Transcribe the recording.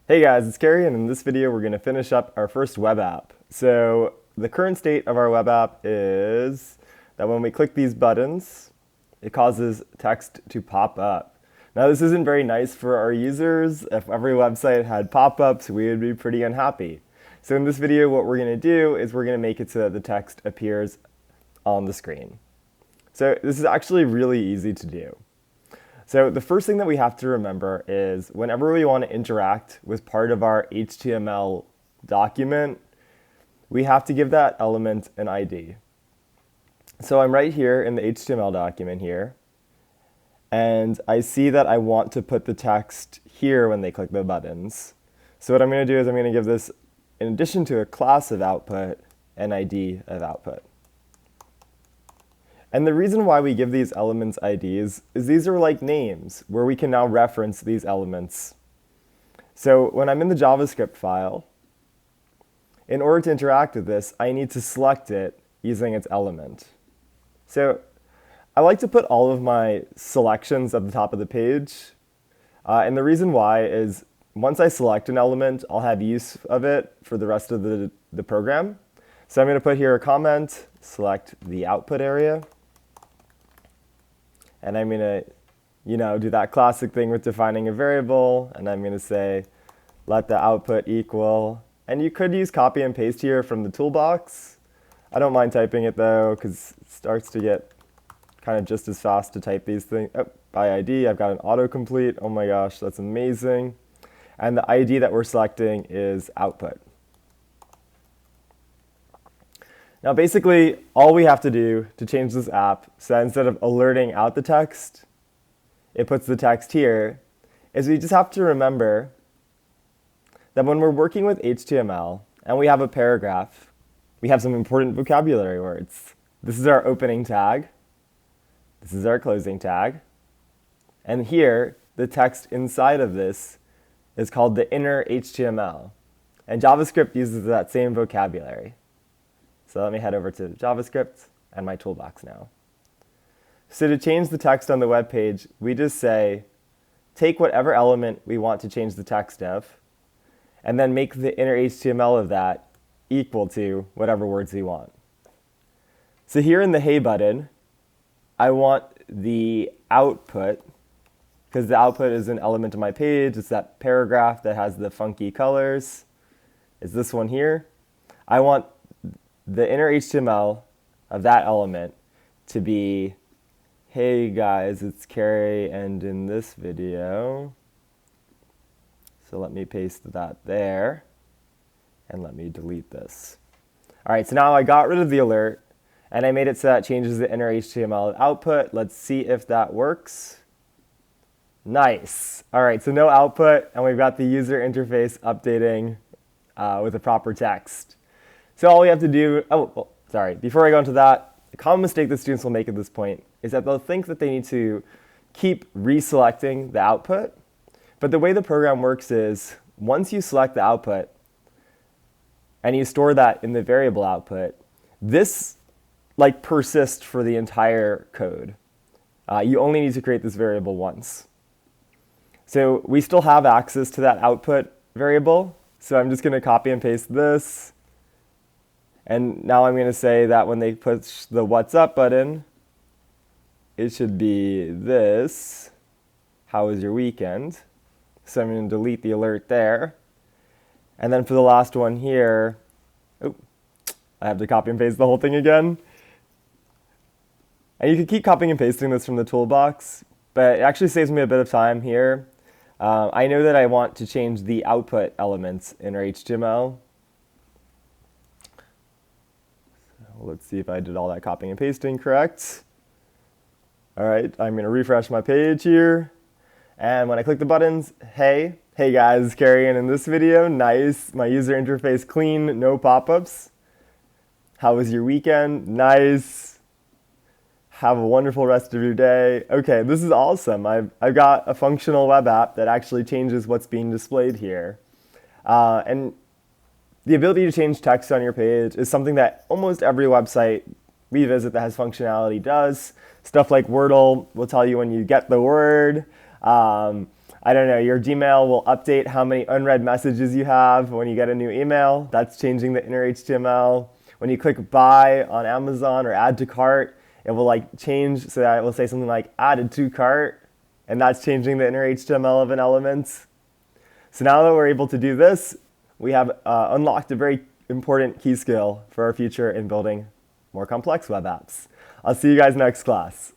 Hey guys, it's Carrie, and in this video we're going to finish up our first web app. So the current state of our web app is that when we click these buttons, it causes text to pop up. Now this isn't very nice for our users. If every website had pop-ups, we would be pretty unhappy. So in this video, what we're going to do is we're going to make it so that the text appears on the screen. So this is actually really easy to do. So the first thing that we have to remember is whenever we want to interact with part of our HTML document, we have to give that element an ID. So I'm right here in the HTML document here, and I see that I want to put the text here when they click the buttons. So what I'm going to do is I'm going to give this, in addition to a class of output, an ID of output. And the reason why we give these elements IDs is these are like names where we can now reference these elements. So when I'm in the JavaScript file, in order to interact with this, I need to select it using its element. So I like to put all of my selections at the top of the page. And the reason why is once I select an element, I'll have use of it for the rest of the program. So I'm going to put here a comment, select the output area. And I'm going to, do that classic thing with defining a variable. And I'm going to say, let the output equal. And you could use copy and paste here from the toolbox. I don't mind typing it though, because it starts to get kind of just as fast to type these things. Oh, by ID, I've got an autocomplete. Oh my gosh, that's amazing. And the ID that we're selecting is output. Now basically, all we have to do to change this app, so instead of alerting out the text, it puts the text here, is we just have to remember that when we're working with HTML and we have a paragraph, we have some important vocabulary words. This is our opening tag. This is our closing tag. And here, the text inside of this is called the inner HTML. And JavaScript uses that same vocabulary. So let me head over to JavaScript and my toolbox now. So to change the text on the web page, we just say, take whatever element we want to change the text of, and then make the inner HTML of that equal to whatever words we want. So here in the Hey button, I want the output, because the output is an element of my page. It's that paragraph that has the funky colors. It's this one here. I want the inner HTML of that element to be, hey guys, it's Carrie, and in this video, so let me paste that there, and let me delete this. All right, so now I got rid of the alert, and I made it so that changes the inner HTML output. Let's see if that works. Nice. All right, so no output, and we've got the user interface updating with the proper text. So all we have to do, before I go into that, a common mistake that students will make at this point is that they'll think that they need to keep reselecting the output. But the way the program works is once you select the output and you store that in the variable output, this persists for the entire code. You only need to create this variable once. So we still have access to that output variable. So I'm just going to copy and paste this. And now I'm going to say that when they push the What's Up button, it should be this, how was your weekend? So I'm going to delete the alert there. And then for the last one here, I have to copy and paste the whole thing again. And you can keep copying and pasting this from the toolbox, but it actually saves me a bit of time here. I know that I want to change the output elements in our HTML. Let's see if I did all that copying and pasting correct. All right, I'm going to refresh my page here. And when I click the buttons, hey guys, it's Carrie, and in this video, nice. My user interface clean, no pop-ups. How was your weekend? Nice. Have a wonderful rest of your day. Okay, this is awesome. I've got a functional web app that actually changes what's being displayed here. And the ability to change text on your page is something that almost every website we visit that has functionality does. Stuff like Wordle will tell you when you get the word. I don't know, your Gmail will update how many unread messages you have when you get a new email. That's changing the inner HTML. When you click buy on Amazon or add to cart, it will like change so that it will say something like added to cart, and that's changing the inner HTML of an element. So now that we're able to do this, we have unlocked a very important key skill for our future in building more complex web apps. I'll see you guys next class.